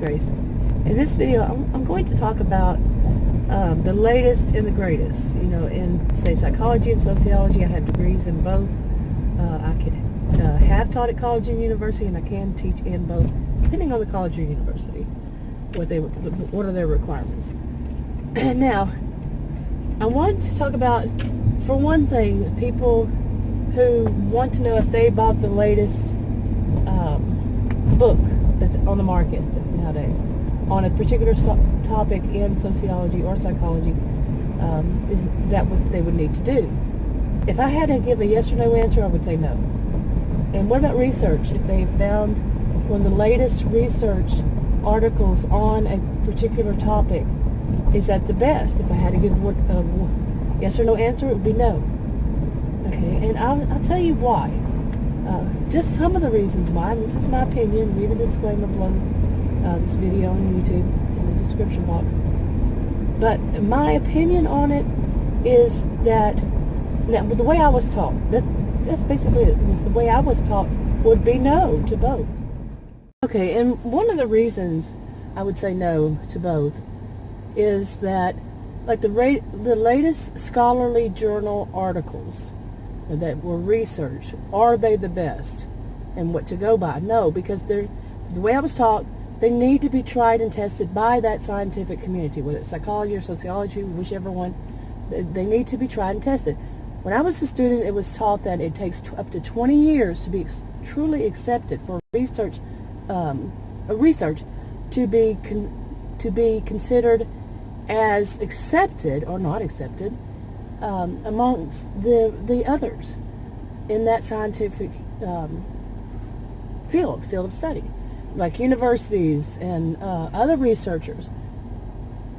Grace. In this video, I'm going to talk about the latest and the greatest. You know, in, say, psychology and sociology, I have degrees in both. I have taught at college and university, and I can teach in both, depending on the college or university, what are their requirements. And now, I want to talk about, for one thing, people who want to know if they bought the latest book that's on the market nowadays on a particular topic in sociology or psychology. Is that what they would need to do? If I had to give a yes or no answer, I would say no. And what about research? If they found one of the latest research articles on a particular topic, is that the best? If I had to give a yes or no answer, it would be no. Okay, and I'll tell you why. Just some of the reasons why, and this is my opinion. Read the disclaimer below this video on YouTube in the description box. But my opinion on it is that, now, the way I was taught, that's basically it. Was the way I was taught would be no to both. Okay, and one of the reasons I would say no to both is that, like, the latest scholarly journal articles that were researched, are they the best and what to go by? No, because the way I was taught, they need to be tried and tested by that scientific community, whether it's psychology or sociology, whichever one. They need to be tried and tested. When I was a student, it was taught that it takes up to 20 years to be truly accepted for research to be considered as accepted or not accepted amongst the others in that scientific field of study, like universities and other researchers.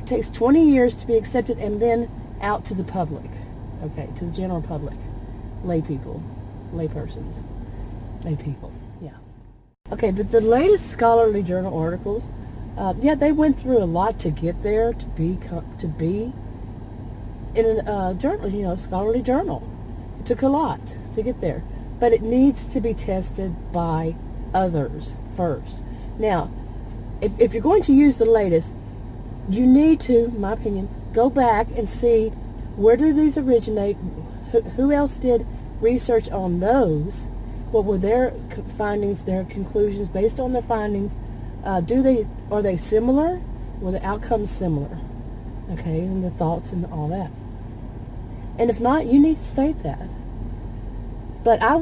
It takes 20 years to be accepted and then out to the public, okay, to the general public, lay people, yeah. Okay, but the latest scholarly journal articles, they went through a lot to get there, to be in a journal, scholarly journal. It took a lot to get there, but it needs to be tested by others first. Now, if you're going to use the latest, you need to, in my opinion, go back and see where do these originate, who else did research on those, what were their findings, their conclusions based on their findings. Are they similar? Were the outcomes similar? Okay, and the thoughts and all that. And if not, you need to state that. But I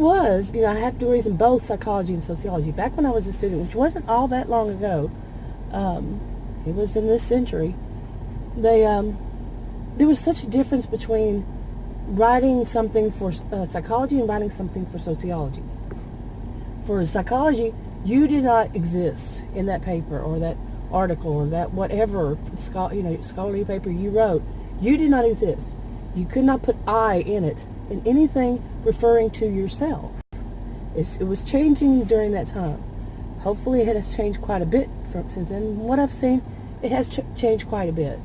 have degrees in both psychology and sociology. Back when I was a student, which wasn't all that long ago, it was in this century, there was such a difference between writing something for psychology and writing something for sociology. For psychology, you did not exist in that paper or that article or that whatever scholarly paper you wrote. You did not exist. You could not put I in it, in anything referring to yourself. It was changing during that time. Hopefully it has changed quite a bit since then. What I've seen, it has changed quite a bit,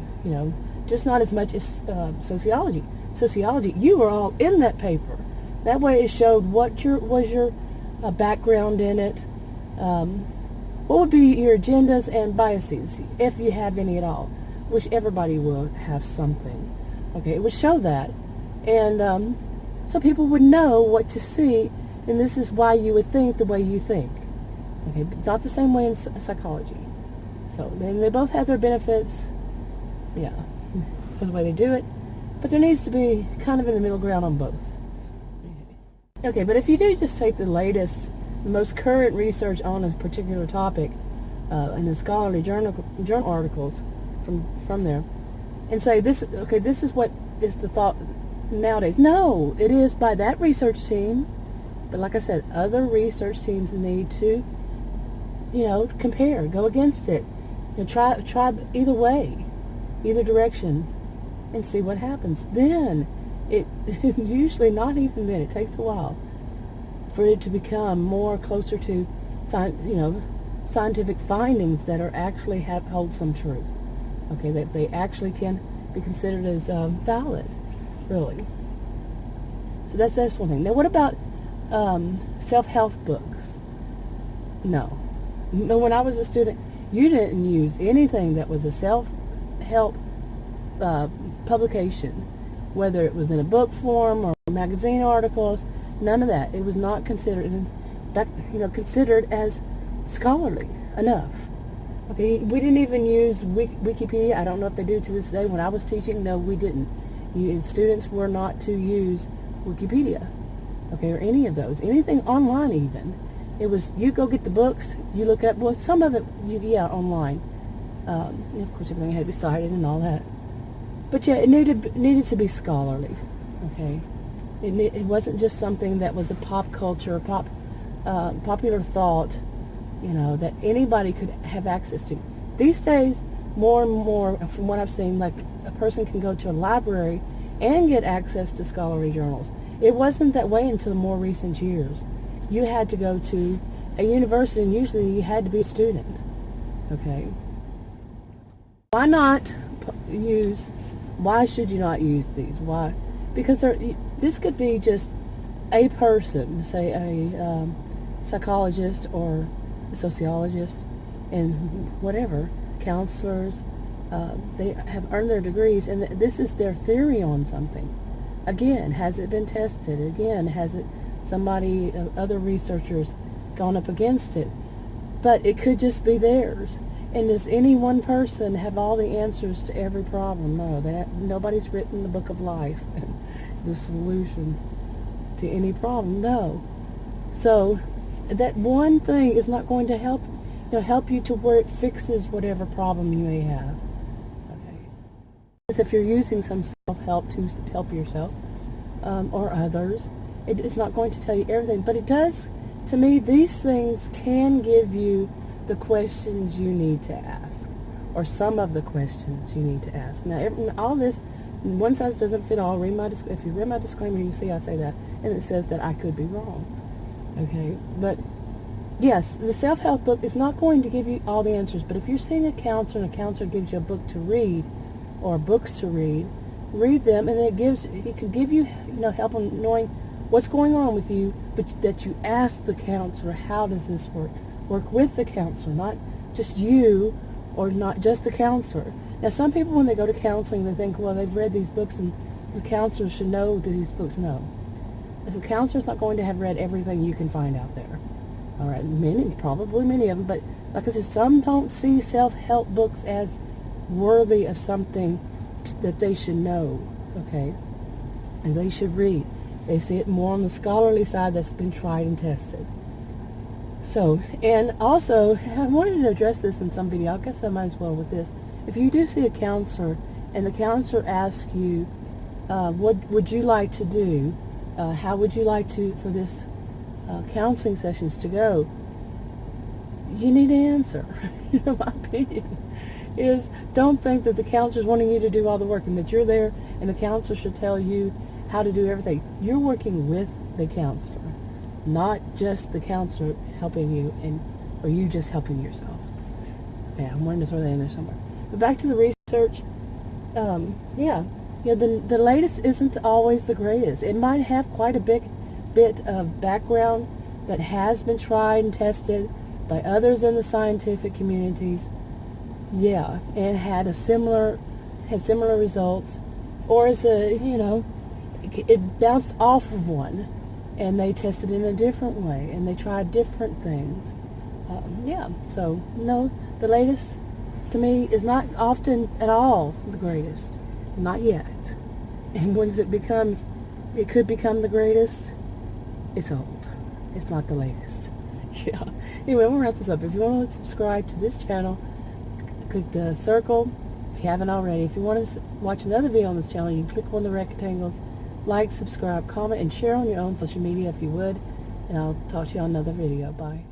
just not as much as sociology. Sociology, you were all in that paper. That way it showed what was your background in it, what would be your agendas and biases, if you have any at all, which everybody will have something. Okay, it would show that, and so people would know what to see, and this is why you would think the way you think. Okay, but not the same way in psychology. So then they both have their benefits, yeah, for the way they do it, but there needs to be kind of in the middle ground on both. Okay, but if you do just take the latest, the most current research on a particular topic in the scholarly journal articles from there, and say this is what is the thought nowadays. No, it is by that research team, but like I said, other research teams need to, compare, go against it, try either way, either direction, and see what happens. Then it usually not even then. It takes a while for it to become more closer to scientific findings that are actually hold some truth. Okay, that they actually can be considered as valid, really. So that's one thing. Now, what about self-help books? No. When I was a student, You didn't use anything that was a self-help publication, whether it was in a book form or magazine articles. None of that. It was not considered, considered as scholarly enough. Okay, we didn't even use Wikipedia. I don't know if they do to this day. When I was teaching, no, we didn't. Students were not to use Wikipedia, okay, or any of those, anything online even. It was, you go get the books, you look up, well, some of it, online. Of course, everything had to be cited and all that. But yeah, it needed to be scholarly, okay? It wasn't just something that was a pop culture, popular thought, that anybody could have access to. These days, more and more, from what I've seen, like a person can go to a library and get access to scholarly journals. It wasn't that way until more recent years. You had to go to a university, and usually you had to be a student, okay? Why should you not use these? Why? Because this could be just a person, say a psychologist or a sociologist, and whatever, counselors, they have earned their degrees, and this is their theory on something. Again, has it been tested? Again, has it other researchers gone up against it? But it could just be theirs. And does any one person have all the answers to every problem? No, nobody's written the book of life and the solutions to any problem. No. So that one thing is not going to help you to where it fixes whatever problem you may have. Okay. Because if you're using some self-help to help yourself or others, it is not going to tell you everything. But it does, to me, these things can give you the questions you need to ask, or some of the questions you need to ask. Now, all this, one size doesn't fit all. If you read my disclaimer, you see I say that, and it says that I could be wrong. Okay, but yes, the self-help book is not going to give you all the answers, but if you're seeing a counselor and a counselor gives you a book to read, or books to read them, and it can give you, help on knowing what's going on with you, but that you ask the counselor, how does this work? Work with the counselor, not just you, or not just the counselor. Now, some people, when they go to counseling, they think, well, they've read these books and the counselor should know these books. No. The counselor's not going to have read everything you can find out there. All right, probably many of them, but like I said, some don't see self-help books as worthy of something that they should know, okay, and they should read. They see it more on the scholarly side that's been tried and tested. So, and also, I wanted to address this in some video. I guess I might as well with this. If you do see a counselor, and the counselor asks you, what would you like to do? How would you like for this counseling sessions to go? You need to answer. My opinion is, don't think that the counselor's wanting you to do all the work and that you're there and the counselor should tell you how to do everything. You're working with the counselor, not just the counselor helping you, or you just helping yourself. Yeah, I'm wanting to throw that in there somewhere. But back to the research. The latest isn't always the greatest. It might have quite a bit of background that has been tried and tested by others in the scientific communities. Yeah, and had similar results, or it bounced off of one, and they tested in a different way, and they tried different things. So no, the latest to me is not often at all the greatest, not yet. And once it could become the greatest, it's old. It's not the latest. Yeah. Anyway, we'll wrap this up. If you want to subscribe to this channel, click the circle if you haven't already. If you want to watch another video on this channel, you can click on the rectangles, like, subscribe, comment, and share on your own social media if you would. And I'll talk to you on another video. Bye.